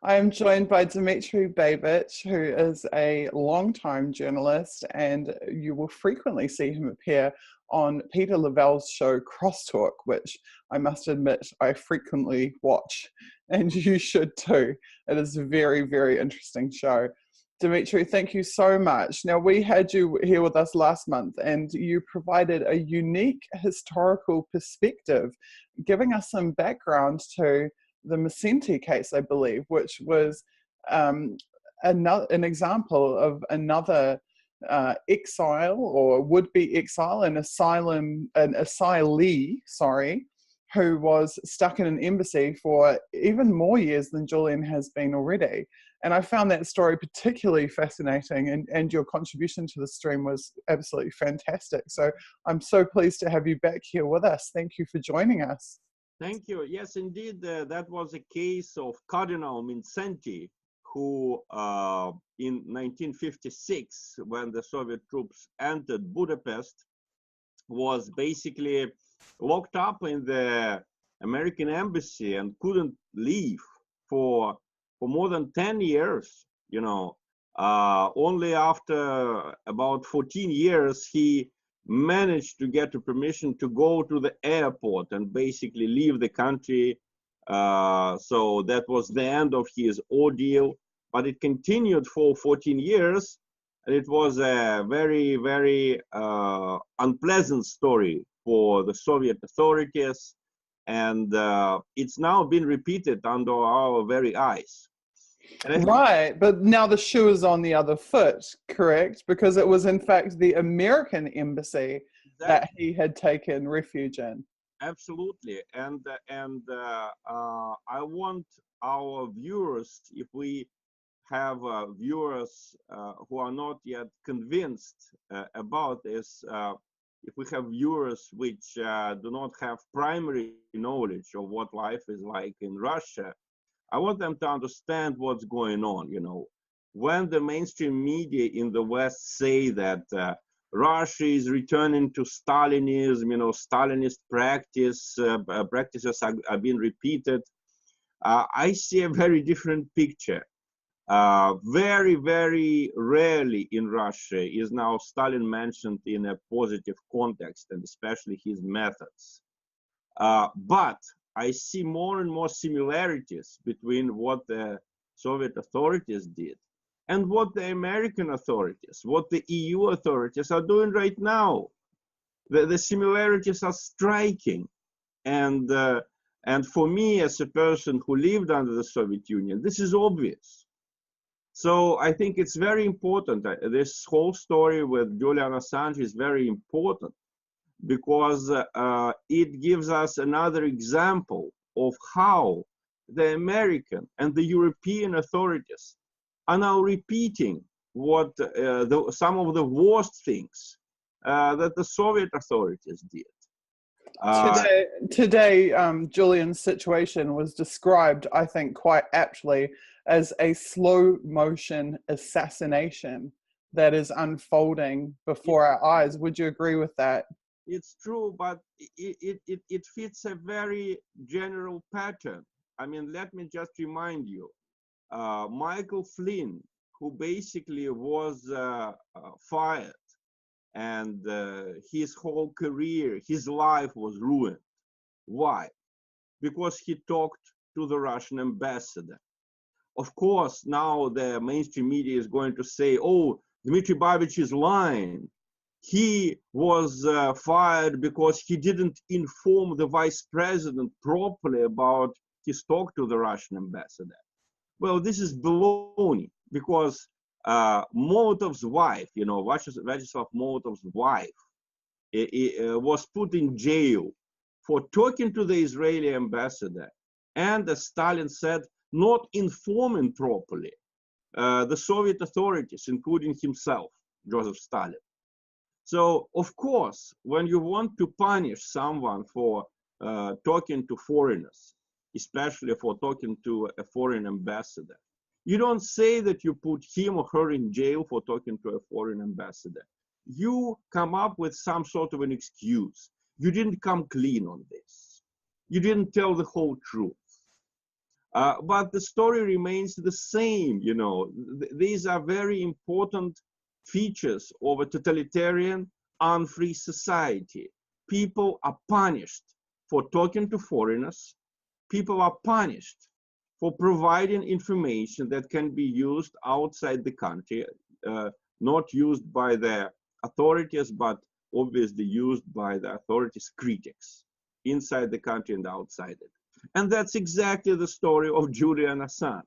I am joined by Dmitry Babich, who is a longtime journalist, and you will frequently see him appear on Peter Lavelle's show Crosstalk, which I must admit I frequently watch, and you should too. It is a very, very interesting show. Dmitry, thank you so much. Now, we had you here with us last month, and you provided a unique historical perspective, giving us some background to the Macenti case, I believe, which was an example of another exile or would-be exile, an asylee, who was stuck in an embassy for even more years than Julian has been already. And I found that story particularly fascinating, and your contribution to the stream was absolutely fantastic. So I'm so pleased to have you back here with us. Thank you for joining us. Thank you. Yes, indeed, that was a case of Cardinal Macenti, who in 1956, when the Soviet troops entered Budapest, was basically locked up in the American embassy and couldn't leave for more than 10 years. Only after about 14 years, he managed to get permission to go to the airport and basically leave the country. So that was the end of his ordeal, but it continued for 14 years. And it was a very, very unpleasant story for the Soviet authorities. And it's now been repeated under our very eyes. Right, but now the shoe is on the other foot, correct? Because it was in fact the American embassy that he had taken refuge in. Absolutely, and I want our viewers, if we have viewers who are not yet convinced about this, if we have viewers which do not have primary knowledge of what life is like in Russia, I want them to understand what's going on. When the mainstream media in the West say that Russia is returning to Stalinism, Stalinist practices are being repeated, I see a very different picture. Very, very rarely in Russia is now Stalin mentioned in a positive context, and especially his methods. But I see more and more similarities between what the Soviet authorities did and what the American authorities, what the EU authorities are doing right now. The similarities are striking. And for me, as a person who lived under the Soviet Union, this is obvious. So I think it's very important. This whole story with Julian Assange is very important, because it gives us another example of how the American and the European authorities are now repeating what some of the worst things that the Soviet authorities did. Today, Julian's situation was described, I think, quite aptly as a slow motion assassination that is unfolding before our eyes. Would you agree with that? It's true, but it fits a very general pattern. I mean, let me just remind you, Michael Flynn, who basically was fired, and his whole career, his life was ruined. Why? Because he talked to the Russian ambassador. Of course, now the mainstream media is going to say, oh, Dmitry Babich is lying. He was fired because he didn't inform the vice president properly about his talk to the Russian ambassador. Well, this is baloney, because Molotov's wife, Vyacheslav Molotov's wife, was put in jail for talking to the Israeli ambassador, and as Stalin said, not informing properly the Soviet authorities, including himself, Joseph Stalin. So, of course, when you want to punish someone for talking to foreigners, especially for talking to a foreign ambassador, you don't say that you put him or her in jail for talking to a foreign ambassador. You come up with some sort of an excuse. You didn't come clean on this. You didn't tell the whole truth. But the story remains the same, you know. These are very important features of a totalitarian, unfree society. People are punished for talking to foreigners. People are punished for providing information that can be used outside the country, not used by the authorities, but obviously used by the authorities' critics inside the country and outside it. And that's exactly the story of Julian Assange.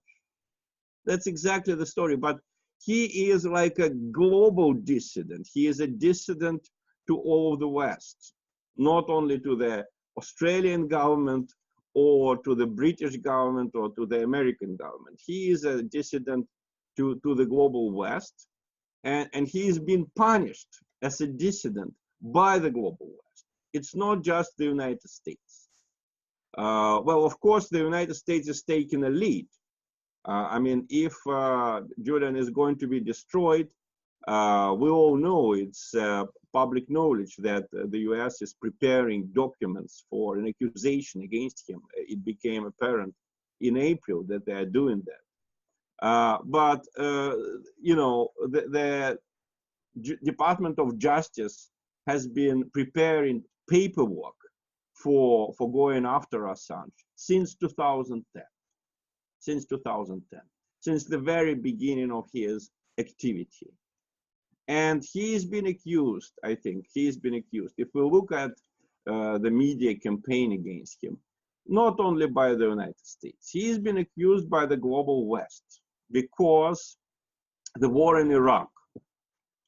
That's exactly the story. But he is like a global dissident. He is a dissident to all of the West, not only to the Australian government or to the British government or to the American government. He is a dissident to the global West, and he is being punished as a dissident by the global West. It's not just the United States. Well, of course, the United States is taking a lead. I mean, if Julian is going to be destroyed, we all know, it's public knowledge that the US is preparing documents for an accusation against him. It became apparent in April that they are doing that. But you know, the Department of Justice has been preparing paperwork for going after Assange since 2010. Since 2010, since the very beginning of his activity. And he's been accused, I think, he's been accused. If we look at the media campaign against him, not only by the United States, he's been accused by the global West because the war in Iraq,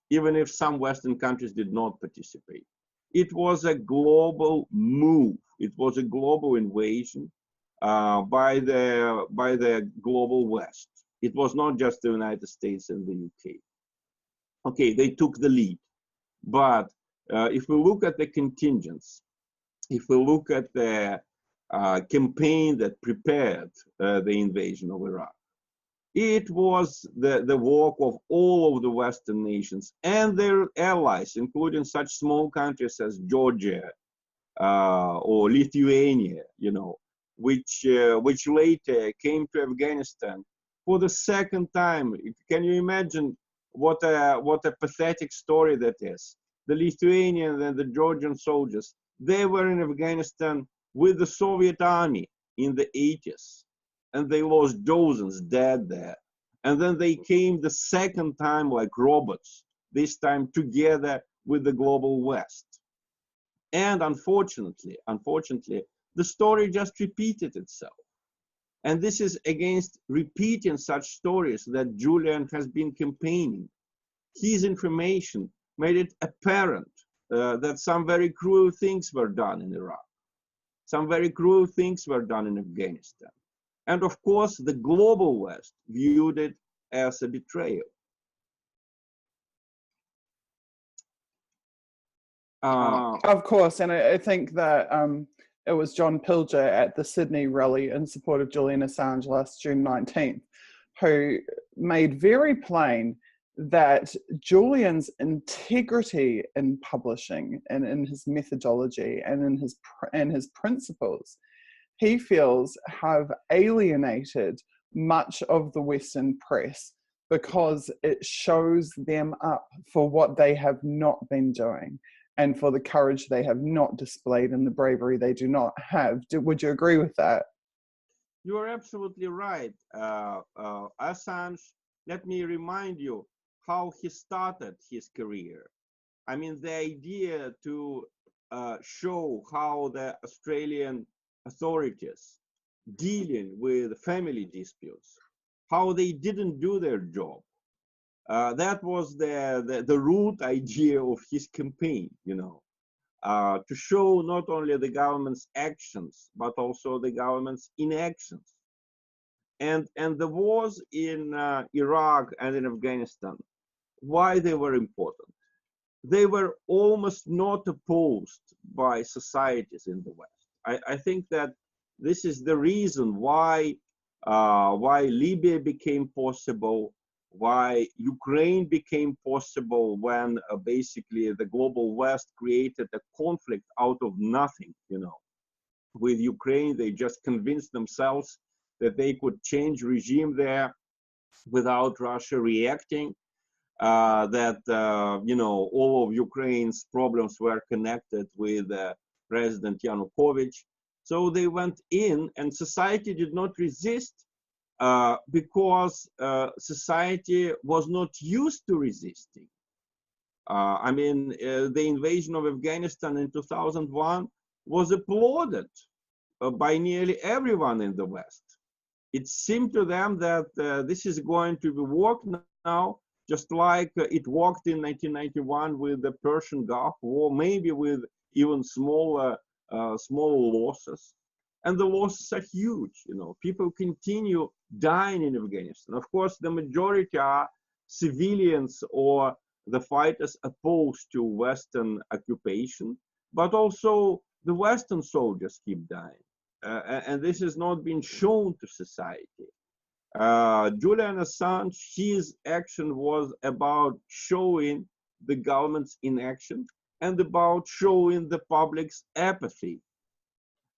even if some Western countries did not participate, it was a global move. It was a global invasion by the global West. It was not just the United States and the UK. Okay, they took the lead. But if we look at the contingents, if we look at the campaign that prepared the invasion of Iraq, it was the work of all of the Western nations and their allies, including such small countries as Georgia or Lithuania, you know, which later came to Afghanistan for the second time. Can you imagine what a pathetic story that is? The Lithuanian and the Georgian soldiers, they were in Afghanistan with the Soviet army in the 80s, and they lost dozens dead there. And then they came the second time like robots, this time together with the global West. And unfortunately, the story just repeated itself. And this is against repeating such stories that Julian has been campaigning. His information made it apparent that some very cruel things were done in Iraq. Some very cruel things were done in Afghanistan. And of course, the global West viewed it as a betrayal. Of course, and I think that it was John Pilger at the Sydney rally in support of Julian Assange last June 19th, who made very plain that Julian's integrity in publishing and in his methodology and in his principles, he feels have alienated much of the Western press because it shows them up for what they have not been doing and for the courage they have not displayed and the bravery they do not have. Would you agree with that? You are absolutely right. Assange, let me remind you how he started his career. I mean, the idea to show how the Australian authorities dealing with family disputes, how they didn't do their job. That was the root idea of his campaign, you know, to show not only the government's actions, but also the government's inactions. And the wars in Iraq and in Afghanistan, why they were important? They were almost not opposed by societies in the West. I think that this is the reason why Libya became possible, why Ukraine became possible when basically the global West created a conflict out of nothing, you know. With Ukraine, they just convinced themselves that they could change regime there without Russia reacting, that all of Ukraine's problems were connected with President Yanukovych. So they went in, and society did not resist because society was not used to resisting. The invasion of Afghanistan in 2001 was applauded by nearly everyone in the West. It seemed to them that this is going to be worked now, just like it worked in 1991 with the Persian Gulf War, maybe with even smaller losses. And the losses are huge. People continue dying in Afghanistan. Of course, the majority are civilians or the fighters opposed to Western occupation, but also the Western soldiers keep dying. And this has not been shown to society. Julian Assange, his action was about showing the government's inaction and about showing the public's apathy.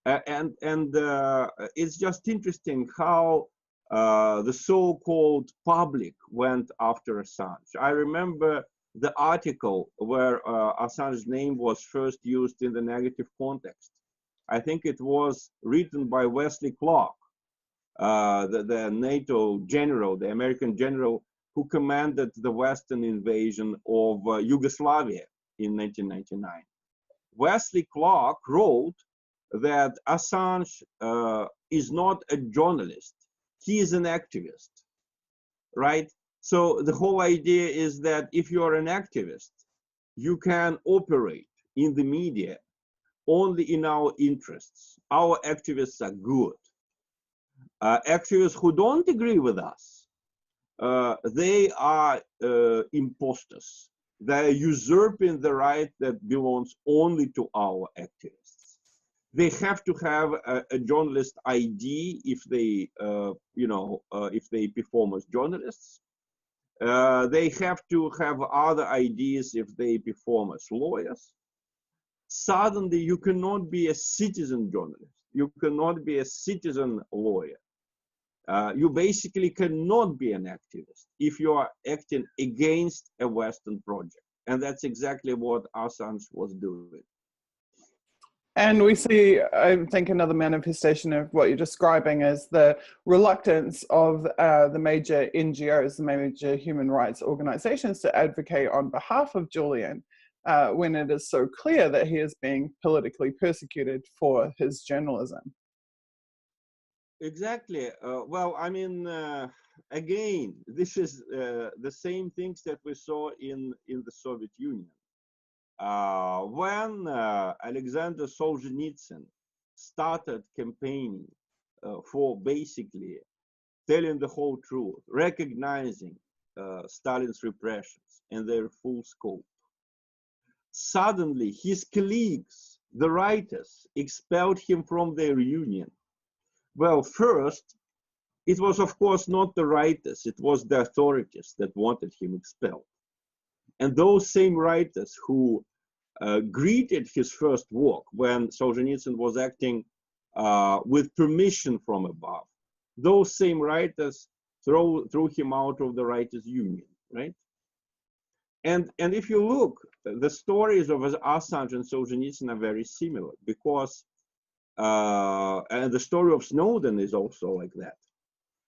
And it's just interesting how the so-called public went after Assange. I remember the article where Assange's name was first used in the negative context. I think it was written by Wesley Clark, the NATO general, the American general who commanded the Western invasion of Yugoslavia in 1999. Wesley Clark wrote that Assange is not a journalist, he is an activist, right? So the whole idea is that if you are an activist, you can operate in the media only in our interests. Our activists are good. Activists who don't agree with us, they are imposters. They're usurping the right that belongs only to our activists. They have to have a journalist ID if they, if they perform as journalists. They have to have other IDs if they perform as lawyers. Suddenly, you cannot be a citizen journalist. You cannot be a citizen lawyer. You basically cannot be an activist if you are acting against a Western project. And that's exactly what Assange was doing. And we see, I think, another manifestation of what you're describing is the reluctance of the major NGOs, the major human rights organizations, to advocate on behalf of Julian when it is so clear that he is being politically persecuted for his journalism. Exactly. Again, this is the same things that we saw in the Soviet Union. When Alexander Solzhenitsyn started campaigning for basically telling the whole truth, recognizing Stalin's repressions and their full scope, suddenly his colleagues, the writers, expelled him from their union. Well, first, it was of course not the writers, it was the authorities that wanted him expelled. And those same writers who greeted his first work when Solzhenitsyn was acting with permission from above, those same writers threw him out of the writers' union, right? And if you look, the stories of Assange and Solzhenitsyn are very similar because, and the story of Snowden is also like that.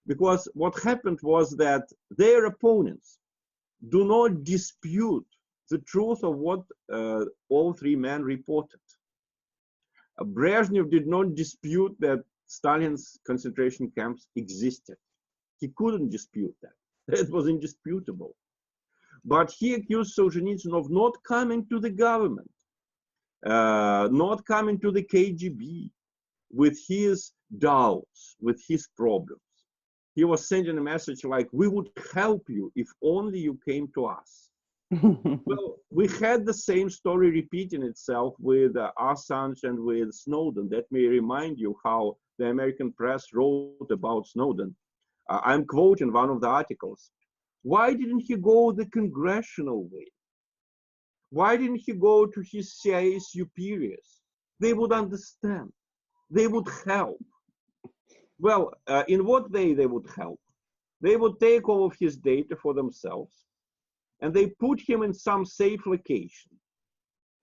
Because what happened was that their opponents do not dispute the truth of what all three men reported. Brezhnev did not dispute that Stalin's concentration camps existed. He couldn't dispute that. It was indisputable. But he accused Solzhenitsyn of not coming to the government, not coming to the KGB with his doubts, with his problems. He was sending a message like, we would help you if only you came to us. Well, we had the same story repeating itself with Assange and with Snowden. Let me remind you how the American press wrote about Snowden. I'm quoting one of the articles. Why didn't he go the congressional way? Why didn't he go to his CIA superiors? They would understand. They would help. Well, in what way they would help? They would take all of his data for themselves, and they put him in some safe location,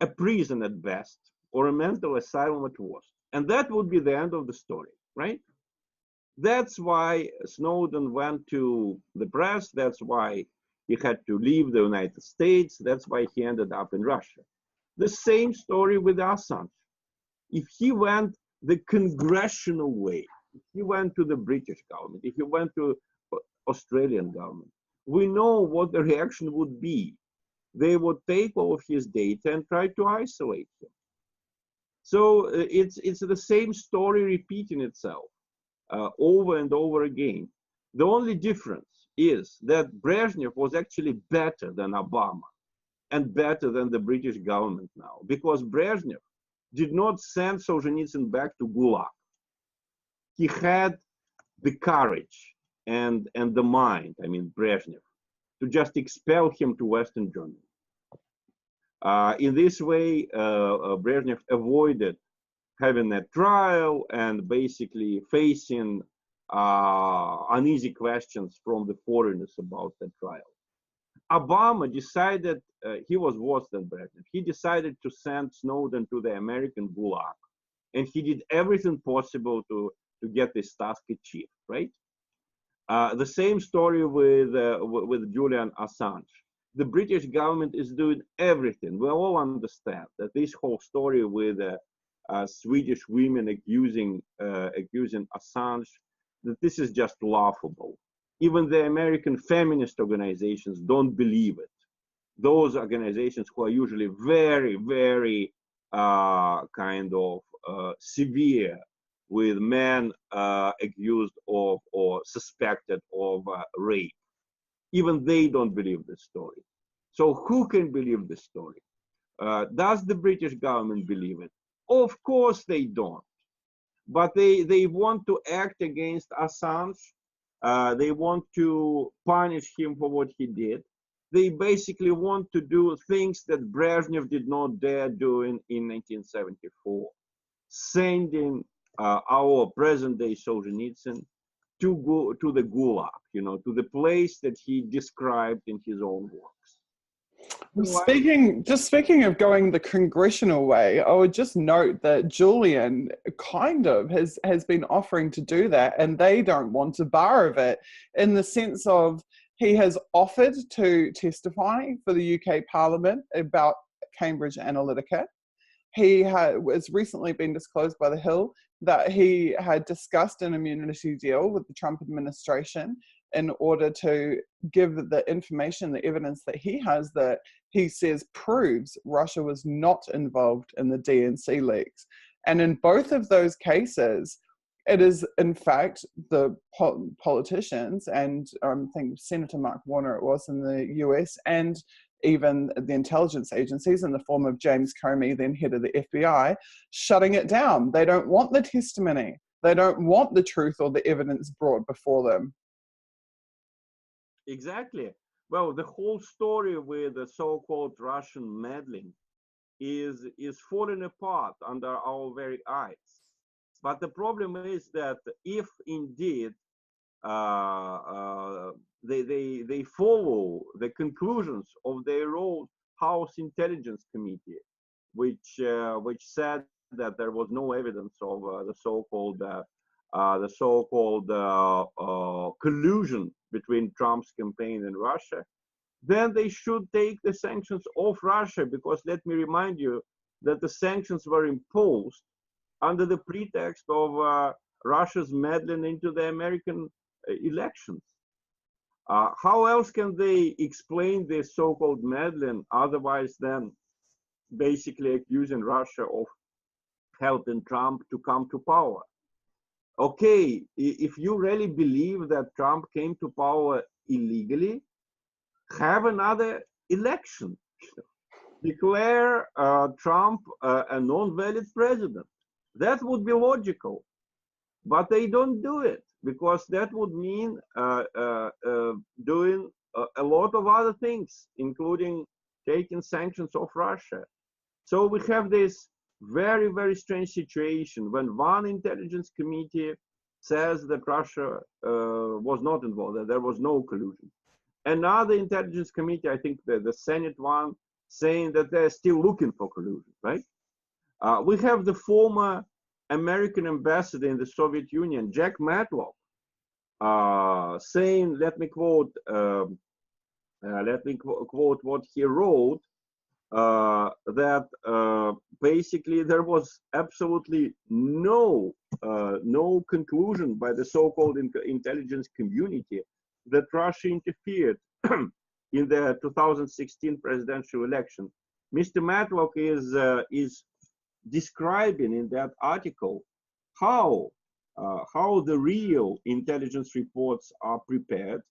a prison at best, or a mental asylum at worst. And that would be the end of the story, right? That's why Snowden went to the press. That's why he had to leave the United States. That's why he ended up in Russia. The same story with Assange. If he went the congressional way, if he went to the British government, if he went to Australian government, we know what the reaction would be. They would take all of his data and try to isolate him. So it's the same story repeating itself over and over again. The only difference is that Brezhnev was actually better than Obama and better than the British government now, because Brezhnev did not send Solzhenitsyn back to Gulag. He had the courage and the mind, I mean Brezhnev, to just expel him to Western Germany. In this way, Brezhnev avoided having a trial and basically facing uneasy questions from the foreigners about the trial. Obama decided, he was worse than Brezhnev. He decided to send Snowden to the American Gulag, and he did everything possible to get this task achieved, right? The same story with Julian Assange. The British government is doing everything. We all understand that this whole story with Swedish women accusing Assange, that this is just laughable. Even the American feminist organizations don't believe it. Those organizations who are usually very, very kind of severe with men accused of or suspected of rape. Even they don't believe this story. So who can believe this story? Does the British government believe it? Of course they don't. But they want to act against Assange. They want to punish him for what he did. They basically want to do things that Brezhnev did not dare do in 1974. Sending our present-day Solzhenitsyn to the Gulag, you know, to the place that he described in his own works. Speaking of going the congressional way, I would just note that Julian kind of has been offering to do that, and they don't want a bar of it, in the sense of he has offered to testify for the UK Parliament about Cambridge Analytica. He was recently been disclosed by The Hill that he had discussed an immunity deal with the Trump administration in order to give the information, the evidence that he has, that he says proves Russia was not involved in the DNC leaks. And in both of those cases, it is, in fact, the politicians, and I think Senator Mark Warner it was in the US, and even the intelligence agencies in the form of James Comey, then head of the FBI, shutting it down. They don't want the testimony. They don't want the truth or the evidence brought before them. Exactly. Well, the whole story with the so-called Russian meddling is falling apart under our very eyes. But the problem is that if indeed they follow the conclusions of their own House Intelligence Committee, which said that there was no evidence of the so-called collusion between Trump's campaign and Russia, then they should take the sanctions off Russia, because let me remind you that the sanctions were imposed under the pretext of Russia's meddling into the American elections. How else can they explain this so-called meddling otherwise than basically accusing Russia of helping Trump to come to power? Okay, if you really believe that Trump came to power illegally, have another election. Declare Trump a non-valid president. That would be logical. But they don't do it, because that would mean doing a lot of other things, including taking sanctions off Russia. So we have this very, very strange situation when one intelligence committee says that Russia was not involved, that there was no collusion. Another intelligence committee, I think the Senate one, saying that they're still looking for collusion, right? We have the former American ambassador in the Soviet Union, Jack Matlock, saying, let me quote what he wrote, that basically there was absolutely no conclusion by the so-called intelligence community that Russia interfered in the 2016 presidential election. Mr. Matlock is describing in that article how the real intelligence reports are prepared,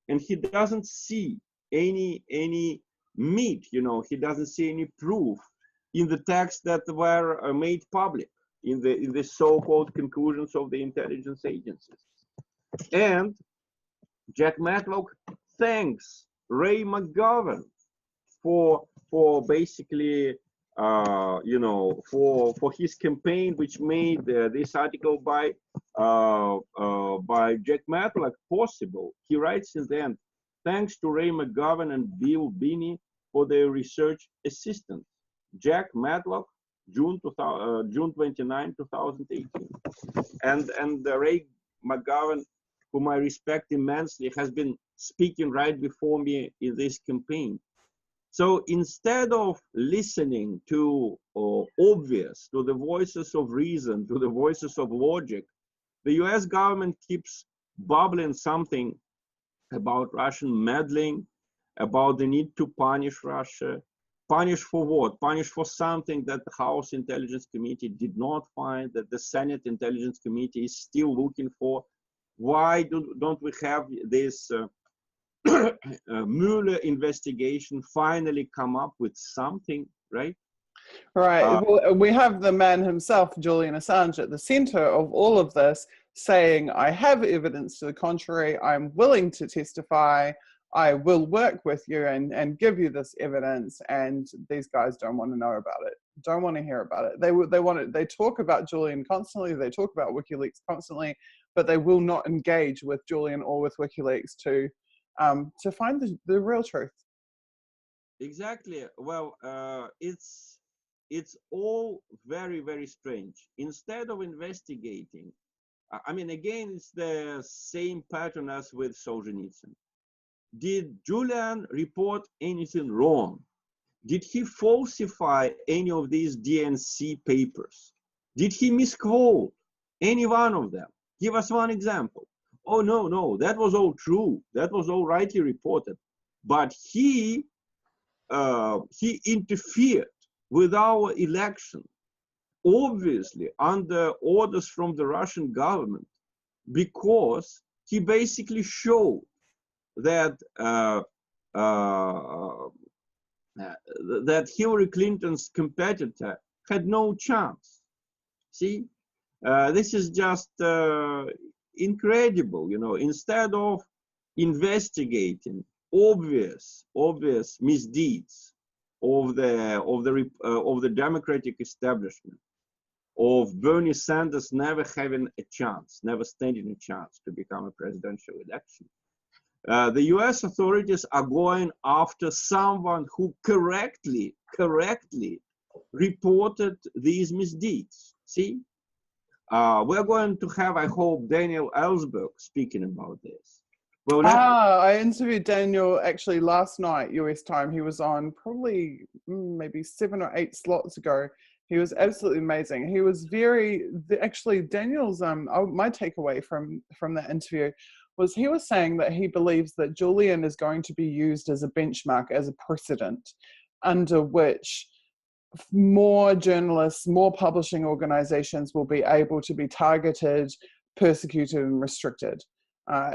and he doesn't see any meat, he doesn't see any proof in the texts that were made public in the so-called conclusions of the intelligence agencies. And Jack Matlock thanks Ray McGovern for basically for his campaign, which made this article by Jack Matlock possible. He writes in the end, thanks to Ray McGovern and Bill Binney for their research assistance. Jack Matlock, June 29, 2018. And Ray McGovern, whom I respect immensely, has been speaking right before me in this campaign. So instead of listening to to the voices of reason, to the voices of logic, the US government keeps bubbling something about Russian meddling, about the need to punish Russia. Punish for what? Punish for something that the House Intelligence Committee did not find, that the Senate Intelligence Committee is still looking for. Why don't we have this Mueller investigation finally come up with something, right? Right. Well, we have the man himself, Julian Assange, at the center of all of this, saying, I have evidence to the contrary, I'm willing to testify, I will work with you and give you this evidence, and these guys don't want to know about it, don't want to hear about it. They talk about Julian constantly, they talk about WikiLeaks constantly, but they will not engage with Julian or with WikiLeaks to find the real truth. Exactly. Well, it's all very, very strange. Instead of investigating, I mean, again, it's the same pattern as with Solzhenitsyn. Did Julian report anything wrong? Did he falsify any of these DNC papers? Did he misquote any one of them? Give us one example. Oh, no, that was all true. That was all rightly reported. But he interfered with our election, obviously under orders from the Russian government, because he basically showed that that Hillary Clinton's competitor had no chance. See, this is just incredible. Instead of investigating obvious misdeeds of the Democratic establishment, of Bernie Sanders never having a chance, never standing a chance to become a presidential election, the US authorities are going after someone who correctly reported these misdeeds. See, we're going to have, I hope, Daniel Ellsberg speaking about this. Well, I interviewed Daniel actually last night, US time. He was on probably maybe 7 or 8 slots ago. He was absolutely amazing. He was actually Daniel's, my takeaway from that interview was he was saying that he believes that Julian is going to be used as a benchmark, as a precedent, under which more journalists, more publishing organizations will be able to be targeted, persecuted, and restricted.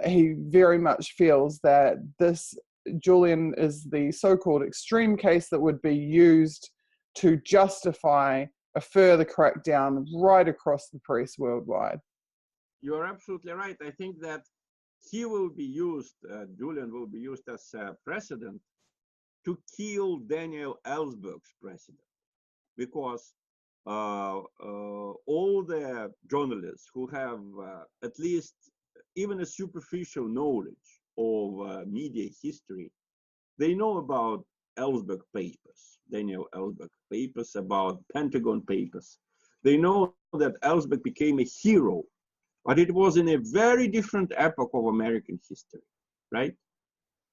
He very much feels that this Julian is the so-called extreme case that would be used to justify a further crackdown right across the press worldwide. You're absolutely right. I think that he will be used, Julian will be used as a precedent to kill Daniel Ellsberg's precedent. Because all the journalists who have at least even a superficial knowledge of media history, they know about Ellsberg papers. They know Ellsberg papers, about Pentagon papers. They know that Ellsberg became a hero, but it was in a very different epoch of American history, right?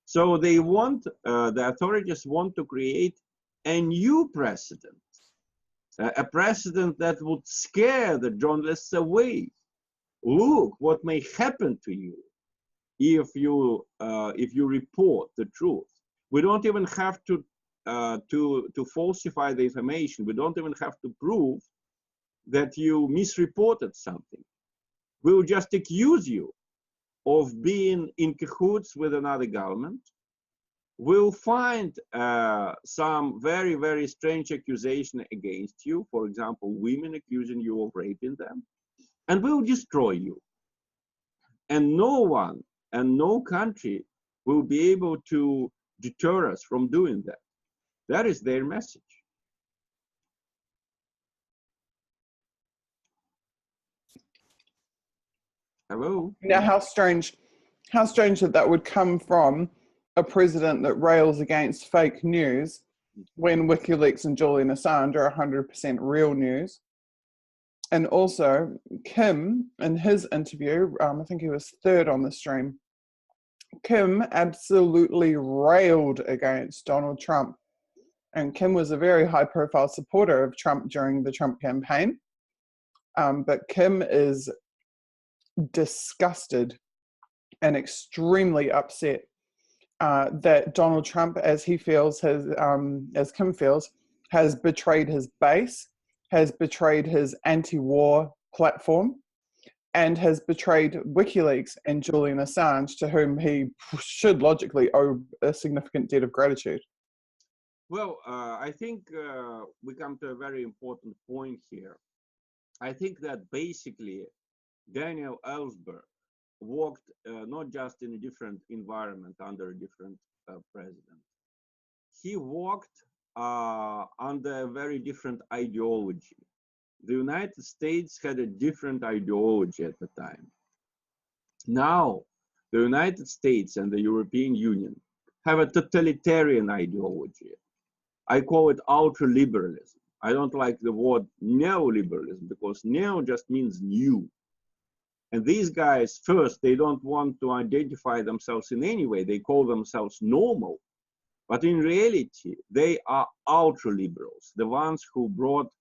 So they want, the authorities want to create a new precedent, a precedent that would scare the journalists away. Look what may happen to you if you report the truth. We don't even have to falsify the information. We don't even have to prove that you misreported something. We'll just accuse you of being in cahoots with another government. We'll find some very, very strange accusation against you. For example, women accusing you of raping them, and we'll destroy you. And no one and no country will be able to deter us from doing that. That is their message. Hello? Now, how strange that that would come from a president that rails against fake news when WikiLeaks and Julian Assange are 100% real news. And also, Kim, in his interview, I think he was third on the stream, Kim absolutely railed against Donald Trump. And Kim was a very high-profile supporter of Trump during the Trump campaign. But Kim is disgusted and extremely upset that Donald Trump, as he feels, has, as Kim feels, has betrayed his base, has betrayed his anti-war platform, and has betrayed WikiLeaks and Julian Assange, to whom he should logically owe a significant debt of gratitude. Well, I think we come to a very important point here. I think that basically Daniel Ellsberg worked not just in a different environment under a different president. He worked under a very different ideology. The United States had a different ideology at the time. Now, the United States and the European Union have a totalitarian ideology. I call it ultra-liberalism. I don't like the word neoliberalism because neo just means new. And these guys, first, they don't want to identify themselves in any way. They call themselves normal. But in reality, they are ultra-liberals, the ones who brought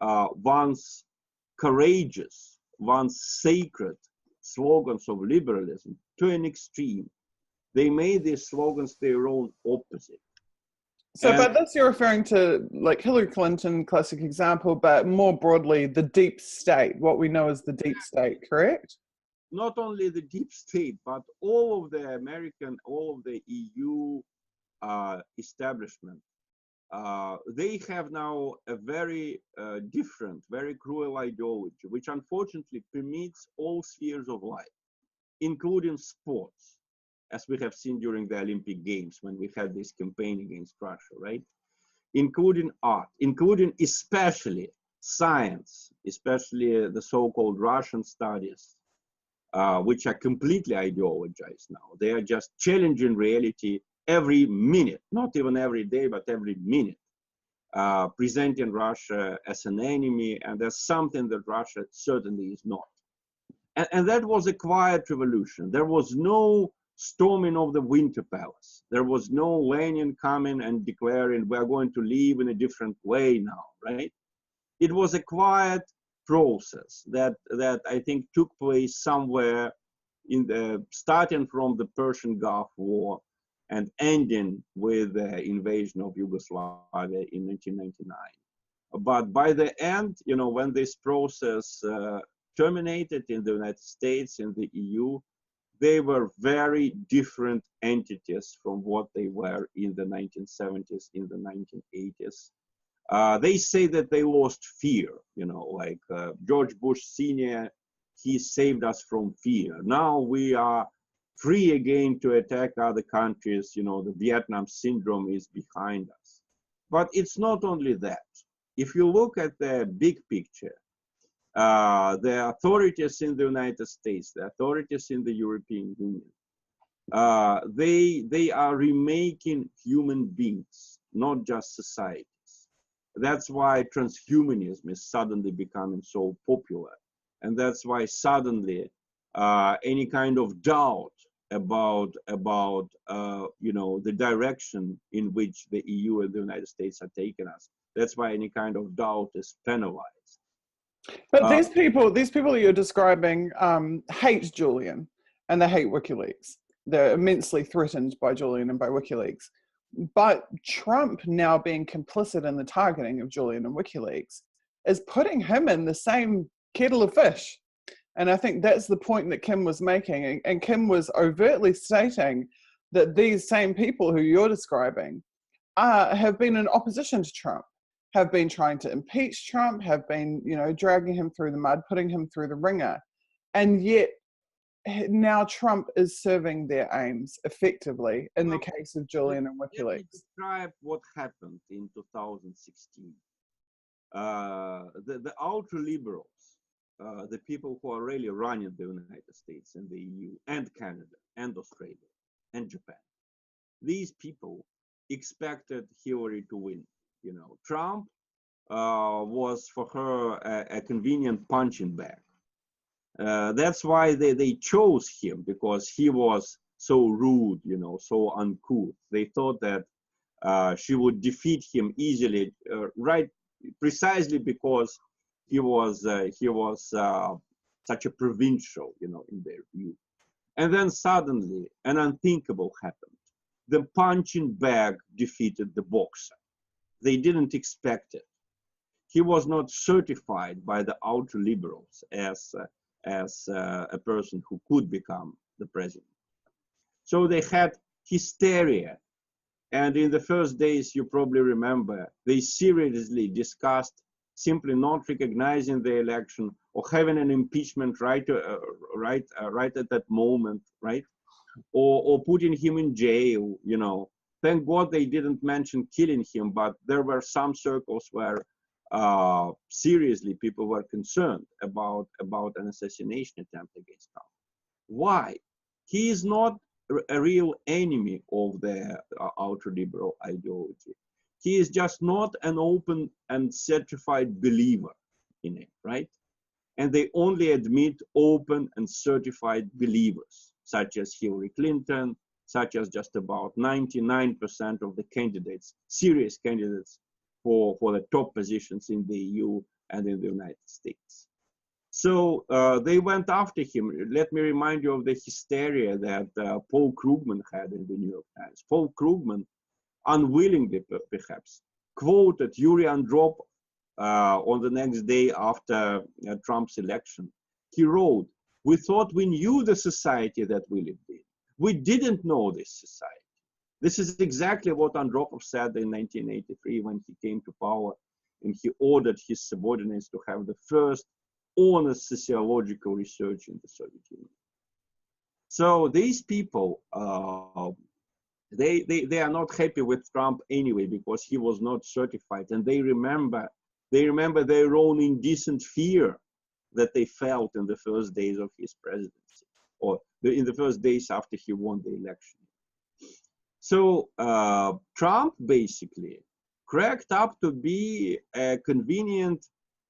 once courageous, once sacred slogans of liberalism to an extreme. They made these slogans their own opposite. So by this, you're referring to like Hillary Clinton, classic example, but more broadly, the deep state, what we know as the deep state, correct? Not only the deep state, but all of the American, all of the EU establishment. They have now a very different, very cruel ideology, which unfortunately permeates all spheres of life, including sports, as we have seen during the Olympic Games when we had this campaign against Russia, right? Including art, including especially science, especially the so-called Russian studies, which are completely ideologized now. They are just challenging reality every minute, not even every day, but every minute, presenting Russia as an enemy and as something that Russia certainly is not. And that was a quiet revolution. There was no storming of the Winter Palace. There was no Lenin coming and declaring we're going to live in a different way now, right? It was a quiet process that I think took place somewhere in the starting from the Persian Gulf War and ending with the invasion of Yugoslavia in 1999. But by the end, you know, when this process terminated in the United States, in the EU, they were very different entities from what they were in the 1970s, in the 1980s. They say that they lost fear, you know, like George Bush Sr., he saved us from fear. Now we are free again to attack other countries, you know, the Vietnam syndrome is behind us. But it's not only that. if you look at the big picture, the authorities in the United States, the authorities in the European Union, they are remaking human beings, not just societies. That's why transhumanism is suddenly becoming so popular. And that's why suddenly any kind of doubt about you know, the direction in which the EU and the United States are taking us, that's why any kind of doubt is penalized. But these people you're describing hate Julian, and they hate WikiLeaks. They're immensely threatened by Julian and by WikiLeaks. But Trump now being complicit in the targeting of Julian and WikiLeaks is putting him in the same kettle of fish. And I think that's the point that Kim was making. And Kim was overtly stating that these same people who you're describing have been in opposition to Trump, have been trying to impeach Trump, have been, you know, dragging him through the mud, putting him through the ringer. And yet now Trump is serving their aims effectively in the case of Julian and WikiLeaks. Let me describe what happened in 2016. The ultra-liberals, the people who are really running the United States and the EU and Canada and Australia and Japan, these people expected Hillary to win. You know, Trump was for her a convenient punching bag. That's why they chose him, because he was so rude, you know, so uncouth. They thought that she would defeat him easily, right? Precisely because he was such a provincial, you know, in their view. And then suddenly an unthinkable happened. The punching bag defeated the boxer. They didn't expect it. He was not certified by the ultra liberals as a person who could become the president. So they had hysteria. And in the first days, you probably remember, they seriously discussed simply not recognizing the election or having an impeachment right at that moment, right? Or putting him in jail, you know. Thank God they didn't mention killing him, but there were some circles where seriously people were concerned about an assassination attempt against Trump. Why? He is not a real enemy of the ultra-liberal ideology. He is just not an open and certified believer in it, right? And they only admit open and certified believers, such as Hillary Clinton, such as just about 99% of the candidates, serious candidates for the top positions in the EU and in the United States. So they went after him. Let me remind you of the hysteria that Paul Krugman had in the New York Times. Paul Krugman, unwillingly perhaps, quoted Yuri Andropov on the next day after Trump's election. He wrote, "We thought we knew the society that we lived in. We didn't know this society." This is exactly what Andropov said in 1983 when he came to power, and he ordered his subordinates to have the first honest sociological research in the Soviet Union. So these people, they are not happy with Trump anyway because he was not certified, and they remember their own indecent fear that they felt in the first days of his presidency, or in the first days after he won the election. So Trump basically cracked up to be a convenient,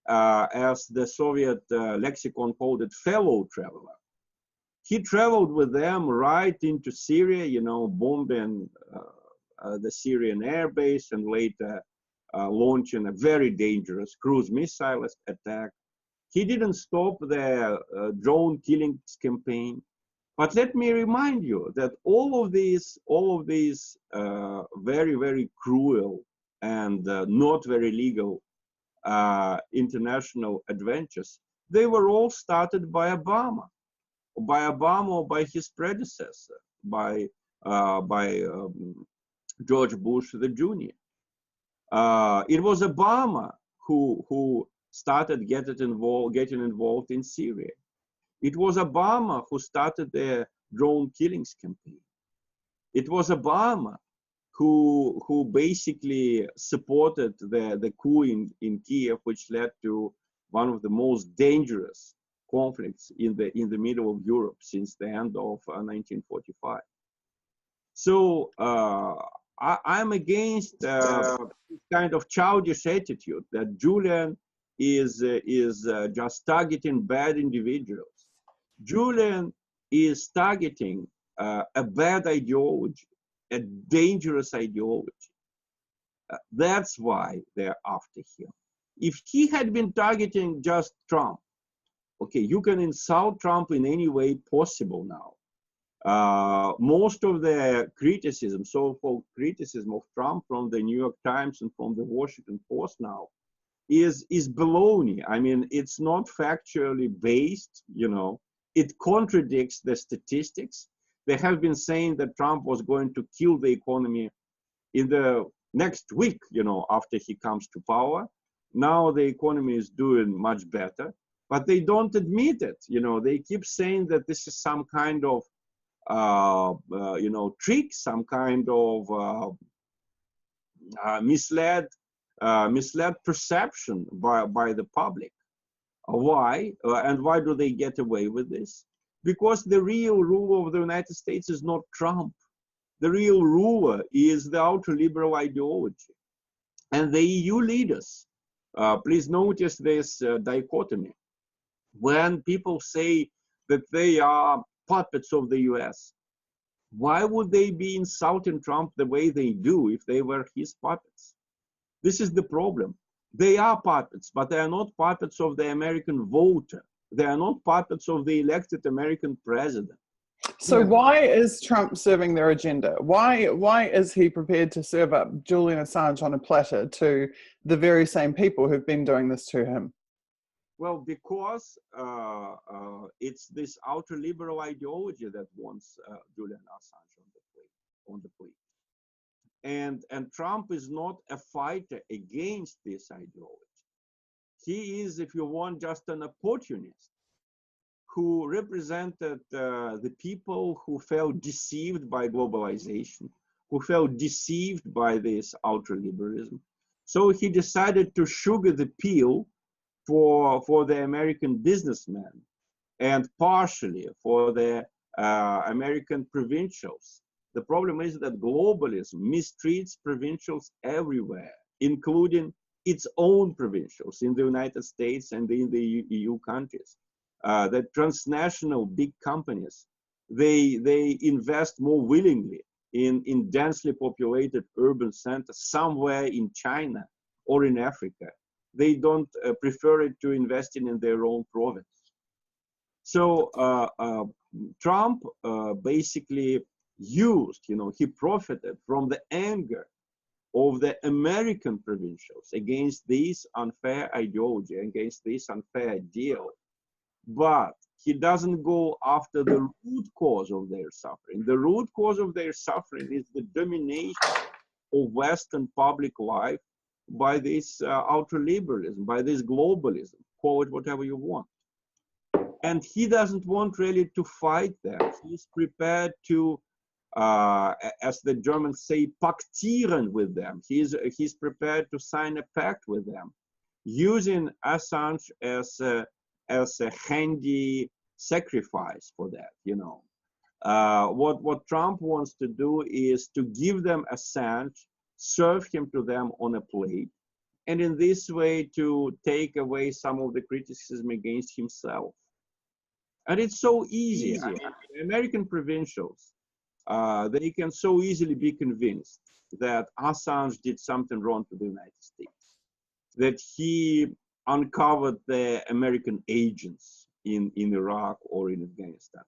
as the Soviet lexicon called it, fellow traveler. He traveled with them right into Syria, you know, bombing the Syrian airbase and later launching a very dangerous cruise missile attack. He didn't stop the drone killings campaign. But let me remind you that all of these very, very cruel and not very legal international adventures, they were all started by Obama or by his predecessor, by George Bush the Jr. It was Obama who started getting involved in Syria. It was Obama who started the drone killings campaign. It was Obama who basically supported the coup in Kiev, which led to one of the most dangerous conflicts in the middle of Europe since the end of 1945. So I'm against this kind of childish attitude that Julian is just targeting bad individuals. Julian is targeting a bad ideology, a dangerous ideology. That's why they're after him. If he had been targeting just Trump, okay, you can insult Trump in any way possible now. Most of the criticism, so-called criticism of Trump from the New York Times and from the Washington Post now is baloney. I mean, it's not factually based, you know. It contradicts the statistics. They have been saying that Trump was going to kill the economy in the next week, you know, after he comes to power. Now the economy is doing much better, but they don't admit it. You know, they keep saying that this is some kind of you know, trick, some kind of misled perception by the public. Why? And why do they get away with this? Because the real ruler of the United States is not Trump. The real ruler is the ultra-liberal ideology. And the EU leaders, please notice this dichotomy. When people say that they are puppets of the US, why would they be insulting Trump the way they do if they were his puppets? This is the problem. They are puppets, but they are not puppets of the American voter. They are not puppets of the elected American president. So why is Trump serving their agenda? Why is he prepared to serve up Julian Assange on a platter to the very same people who've been doing this to him? Well, because it's this ultra-liberal ideology that wants Julian Assange on the plate. And Trump is not a fighter against this ideology. He is, if you want, just an opportunist who represented the people who felt deceived by globalization, who felt deceived by this ultra-liberalism. So he decided to sugar the pill for the American businessmen and partially for the American provincials. The problem is that globalism mistreats provincials everywhere, including its own provincials in the United States and in the EU countries. The transnational big companies, they invest more willingly in densely populated urban centers somewhere in China or in Africa. They don't prefer it to investing in their own province. So Trump basically used, you know, he profited from the anger of the American provincials against this unfair ideology, against this unfair deal. But he doesn't go after the root cause of their suffering. The root cause of their suffering is the domination of Western public life by this ultra-liberalism, by this globalism, call it whatever you want. And he doesn't want really to fight them. He's prepared to, as the Germans say, paktieren with them. He's prepared to sign a pact with them, using Assange as a handy sacrifice for that, you know. What Trump wants to do is to give them Assange, serve him to them on a plate, and in this way to take away some of the criticism against himself. And it's so easy. I mean, American provincials, they can so easily be convinced that Assange did something wrong to the United States, that he uncovered the American agents in Iraq or in Afghanistan.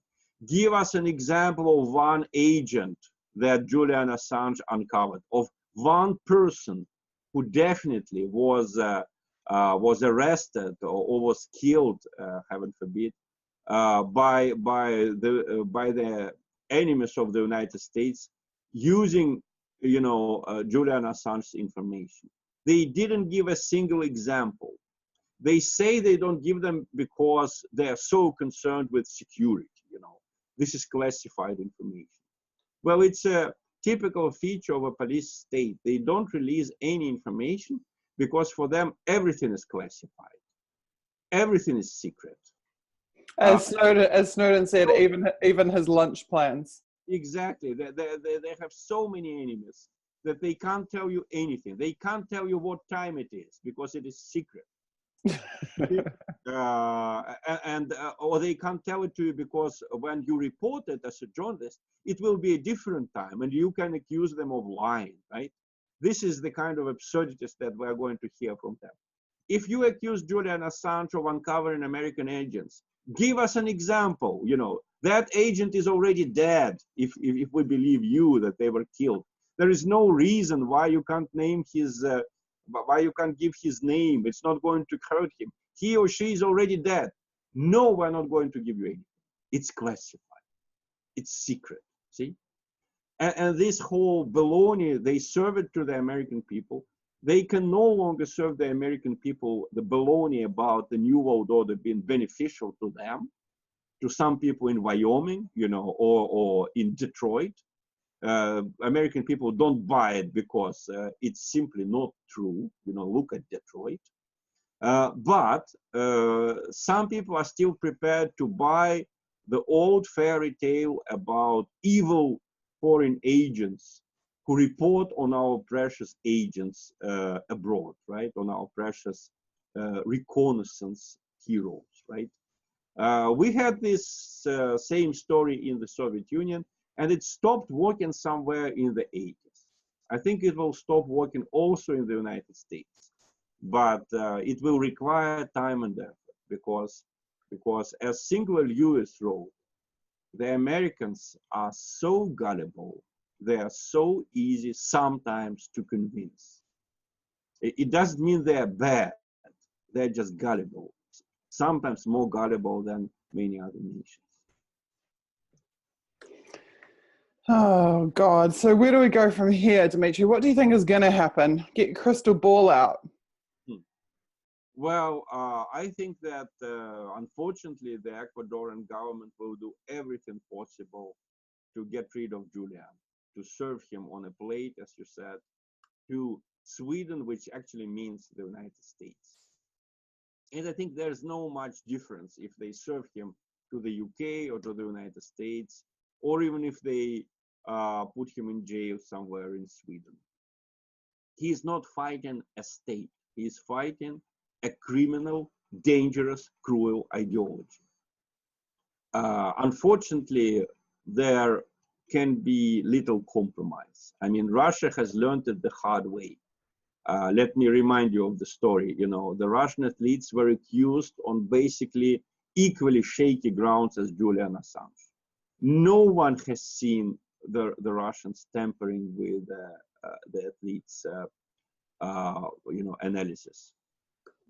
Give us an example of one agent that Julian Assange uncovered, of one person who definitely was arrested or was killed, heaven forbid, by the enemies of the United States using, you know, Julian Assange's information. They didn't give a single example. They say they don't give them because they are so concerned with security, you know. This is classified information. Well, it's a typical feature of a police state. They don't release any information because for them, everything is classified. Everything is secret. As Snowden said, even his lunch plans. Exactly. They have so many enemies that they can't tell you anything. They can't tell you what time it is because it is secret. Or they can't tell it to you because when you report it as a journalist, it will be a different time and you can accuse them of lying, right? This is the kind of absurdities that we're going to hear from them. If you accuse Julian Assange of uncovering American agents, give us an example. You know, that agent is already dead if we believe you that they were killed. There is no reason why you can't name his why you can't give his name. It's not going to hurt him. He or she is already dead. No, we're not going to give you anything. It's classified. It's secret. See? And this whole baloney, they serve it to the American people. They can no longer serve the American people the baloney about the New World Order being beneficial to them, to some people in Wyoming, you know, or in Detroit. American people don't buy it because it's simply not true. You know, look at Detroit. But some people are still prepared to buy the old fairy tale about evil foreign agents who report on our precious agents abroad, right? On our precious reconnaissance heroes, right? We had this same story in the Soviet Union, and it stopped working somewhere in the 80s. I think it will stop working also in the United States, but it will require time and effort because as Singular Lewis wrote, the Americans are so gullible, they are so easy sometimes to convince. It doesn't mean they're bad, they're just gullible, sometimes more gullible than many other nations. Oh, God. So where do we go from here, Dmitry? What do you think is going to happen? Get your crystal ball out. Well, I think that unfortunately the Ecuadorian government will do everything possible to get rid of Julian, to serve him on a plate, as you said, to Sweden, which actually means the United States. And I think there's no much difference if they serve him to the UK or to the United States, or even if they put him in jail somewhere in Sweden. He is not fighting a state. He is fighting a criminal, dangerous, cruel ideology. Unfortunately, there can be little compromise. I mean, Russia has learned it the hard way. Let me remind you of the story. You know, the Russian athletes were accused on basically equally shaky grounds as Julian Assange. No one has seen the Russians tampering with the athletes' you know, analysis.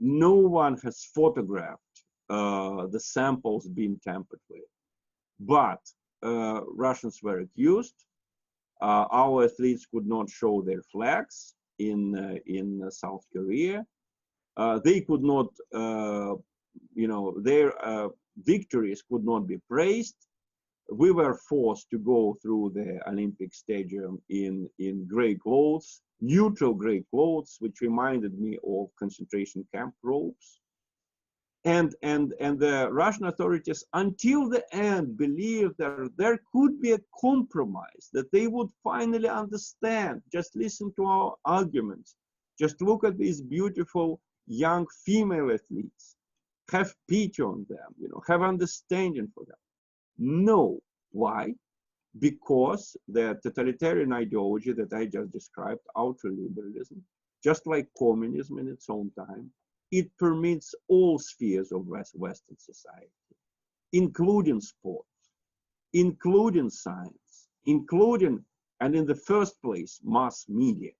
No one has photographed the samples being tampered with. But Russians were accused. Our athletes could not show their flags in South Korea. They could not, you know, their victories could not be praised. We were forced to go through the Olympic Stadium in gray clothes, neutral gray clothes, which reminded me of concentration camp robes. And the Russian authorities, until the end, believed that there could be a compromise, that they would finally understand. Just listen to our arguments. Just look at these beautiful young female athletes. Have pity on them, you know, have understanding for them. No. Why? Because the totalitarian ideology that I just described, ultraliberalism, just like communism in its own time, it permits all spheres of Western society, including sports, including science, including, and in the first place, mass media.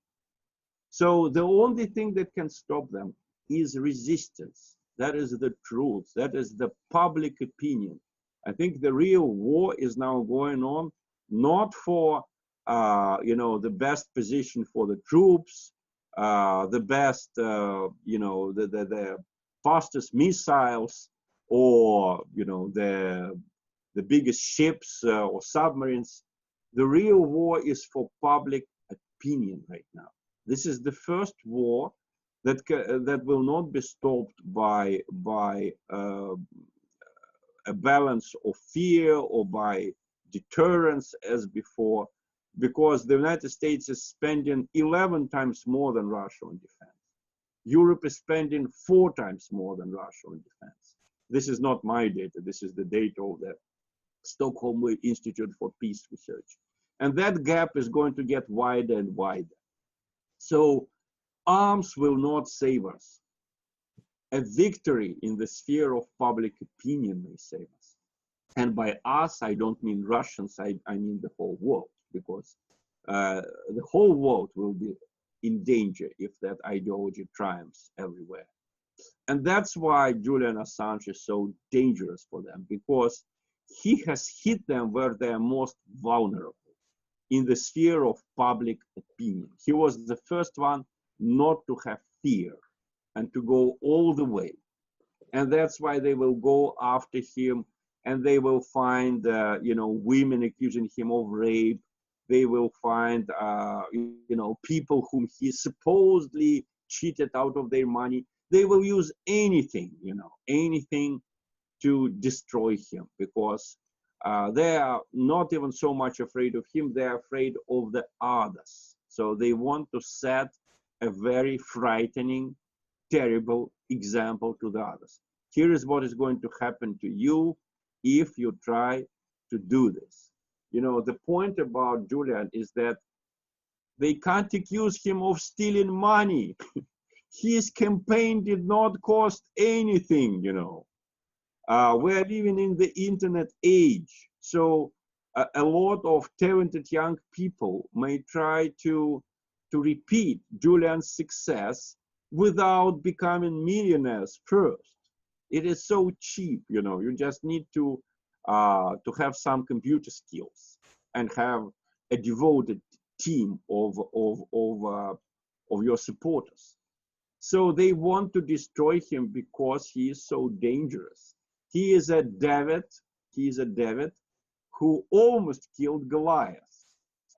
So the only thing that can stop them is resistance. That is the truth. That is the public opinion. I think the real war is now going on, not for you know, the best position for the troops, the best you know, the fastest missiles, or you know, the biggest ships or submarines. The real war is for public opinion right now. This is the first war that will not be stopped by a balance of fear or by deterrence as before, because the United States is spending 11 times more than Russia on defense. Europe is spending 4 times more than Russia on defense. This is not my data. This is the data of the Stockholm Institute for Peace Research. And that gap is going to get wider and wider. So arms will not save us. A victory in the sphere of public opinion may save us. And by us, I don't mean Russians, I mean the whole world, because the whole world will be in danger if that ideology triumphs everywhere. And that's why Julian Assange is so dangerous for them, because he has hit them where they are most vulnerable, in the sphere of public opinion. He was the first one not to have fear and to go all the way. And that's why they will go after him, and they will find, women accusing him of rape. They will find, people whom he supposedly cheated out of their money. They will use anything, anything to destroy him, because they are not even so much afraid of him, they are afraid of the others. So they want to set a very frightening, terrible example to the others. Here is what is going to happen to you if you try to do this. The point about Julian is that they can't accuse him of stealing money. His campaign did not cost anything, We're living in the internet age. So a lot of talented young people may try to repeat Julian's success without becoming millionaires first. It is so cheap, you just need to have some computer skills and have a devoted team of your supporters. So they want to destroy him because he is so dangerous. He is a David who almost killed Goliath.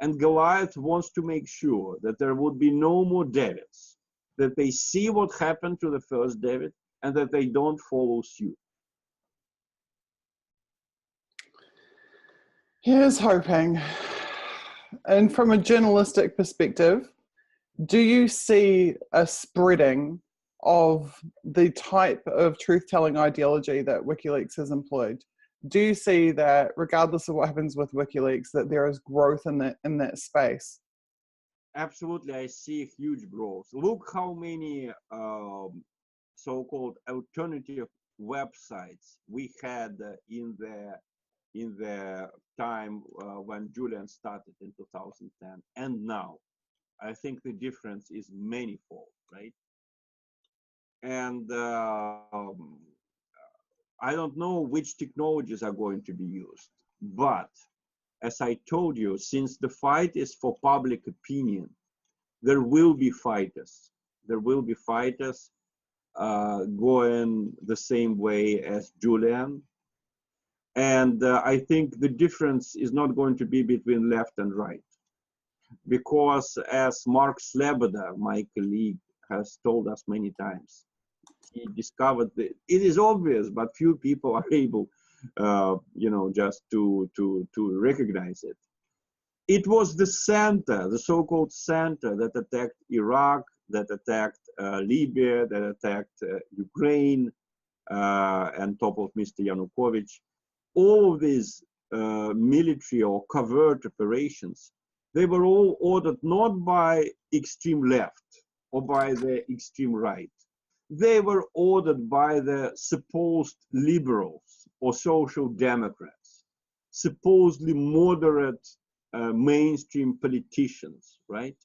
And Goliath wants to make sure that there would be no more Davids, that they see what happened to the first David and that they don't follow suit. Here's hoping. And from a journalistic perspective, do you see a spreading of the type of truth-telling ideology that WikiLeaks has employed? Do you see that, regardless of what happens with WikiLeaks, that there is growth in that space? Absolutely, I see huge growth. Look how many so-called alternative websites we had in the time when Julian started in 2010 and now. I think the difference is manifold, right? And I don't know which technologies are going to be used, but as I told you, since the fight is for public opinion, there will be fighters. There will be fighters going the same way as Julian. And I think the difference is not going to be between left and right. Because as Mark Sleboda, my colleague, has told us many times, he discovered that it is obvious, but few people are able, just to recognize it. It was the center, the so-called center, that attacked Iraq, that attacked Libya, that attacked Ukraine, on top of Mr. Yanukovych. All of these military or covert operations, they were all ordered not by extreme left or by the extreme right. They were ordered by the supposed liberals or social democrats, supposedly moderate mainstream politicians, right?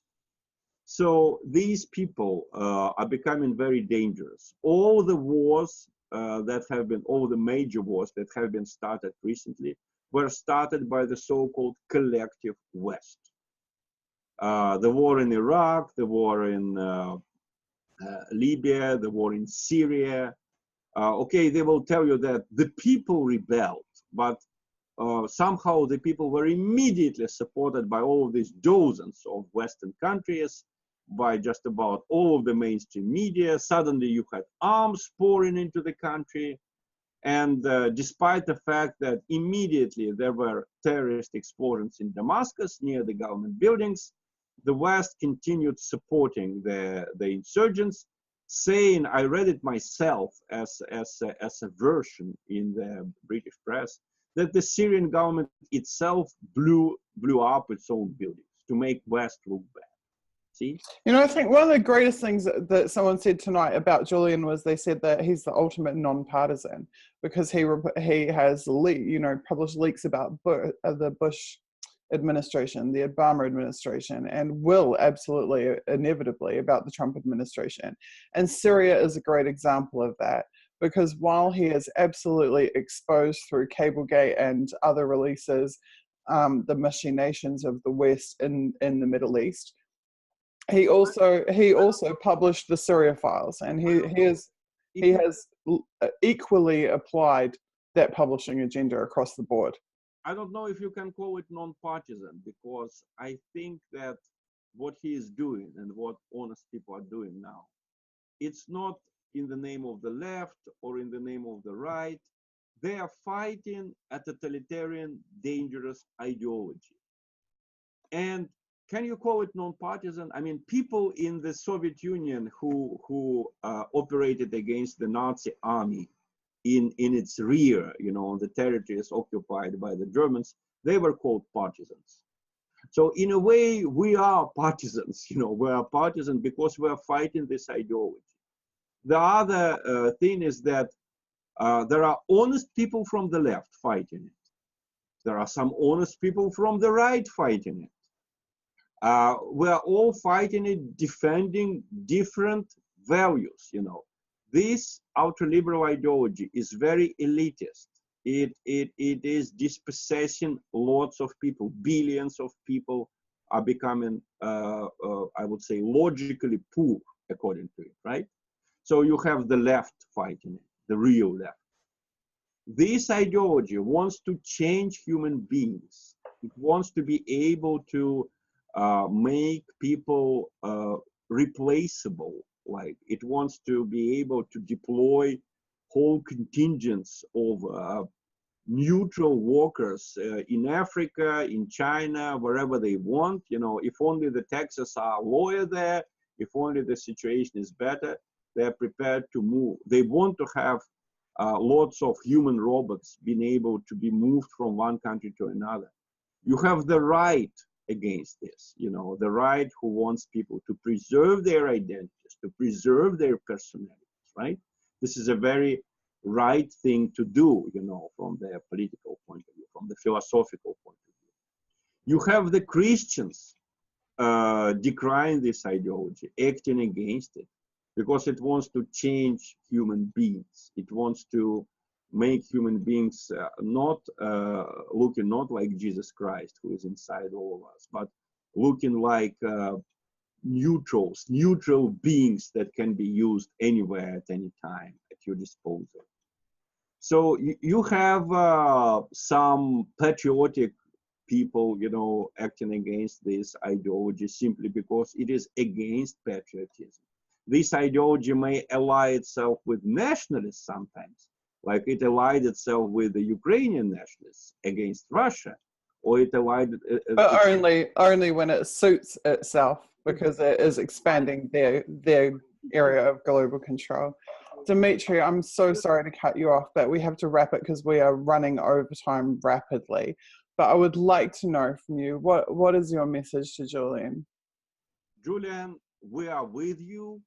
So these people are becoming very dangerous. All the wars all the major wars that have been started recently were started by the so-called collective West. The war in Iraq, the war in Libya, the war in Syria. Okay, they will tell you that the people rebelled, but somehow the people were immediately supported by all of these dozens of Western countries, by just about all of the mainstream media. Suddenly you had arms pouring into the country. And despite the fact that immediately there were terrorist explosions in Damascus near the government buildings, the West continued supporting the insurgents, saying, I read it myself as a version in the British press, that the Syrian government itself blew up its own buildings to make West look bad. See? You know, I think one of the greatest things that someone said tonight about Julian was they said that he's the ultimate non-partisan because he has published leaks about the Bush administration, the Obama administration, and will absolutely, inevitably, about the Trump administration. And Syria is a great example of that, because while he is absolutely exposed through Cablegate and other releases the machinations of the West in the Middle East, he also published the Syria files, and he has equally applied that publishing agenda across the board. I don't know if you can call it non-partisan, because I think that what he is doing and what honest people are doing now, it's not in the name of the left or in the name of the right. They are fighting a totalitarian, dangerous ideology. And can you call it non-partisan? I mean, people in the Soviet Union who operated against the Nazi army in its rear, on the territories occupied by the Germans, they were called partisans. So in a way, we are partisans, we are partisans because we are fighting this ideology. The other thing is that there are honest people from the left fighting it. There are some honest people from the right fighting it. We are all fighting it, defending different values, This ultra-liberal ideology is very elitist. It is dispossessing lots of people. Billions of people are becoming, I would say, logically poor, according to it, right? So you have the left fighting it, the real left. This ideology wants to change human beings. It wants to be able to make people replaceable. Like, it wants to be able to deploy whole contingents of neutral workers in Africa, in China, wherever they want. If only the taxes are lower there, if only the situation is better, they're prepared to move. They want to have lots of human robots being able to be moved from one country to another. You have the right against this, the right who wants people to preserve their identities, to preserve their personalities, right? This is a very right thing to do, from the political point of view, from the philosophical point of view. You have the Christians decrying this ideology, acting against it, because it wants to change human beings. It wants to make human beings looking not like Jesus Christ, who is inside all of us, but looking like neutral beings that can be used anywhere at any time at your disposal. So you have some patriotic people, acting against this ideology simply because it is against patriotism. This ideology may ally itself with nationalists sometimes, like it allied itself with the Ukrainian nationalists against Russia, or it allied. But only when it suits itself, because it is expanding their area of global control. Dmitry, I'm so sorry to cut you off, but we have to wrap it because we are running over time rapidly. But I would like to know from you, what is your message to Julian? Julian, we are with you.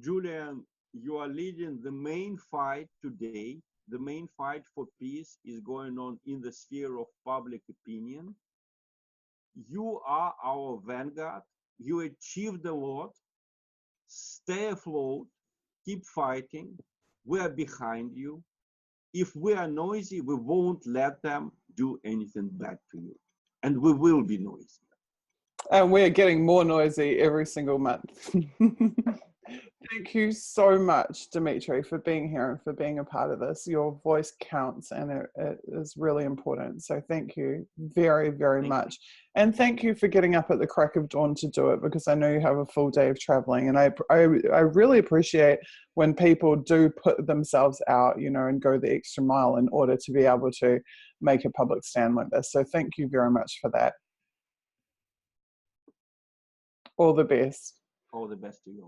Julian, you are leading the main fight today. The main fight for peace is going on in the sphere of public opinion. You are our vanguard. You achieved a lot. Stay afloat. Keep fighting. We are behind you. If we are noisy, we won't let them do anything bad to you. And we will be noisy. And we're getting more noisy every single month. Thank you so much, Dmitry, for being here and for being a part of this. Your voice counts and it is really important. So thank you very, very much. And thank you for getting up at the crack of dawn to do it, because I know you have a full day of traveling. And I really appreciate when people do put themselves out, you know, and go the extra mile in order to be able to make a public stand like this. So thank you very much for that. All the best. All the best to you.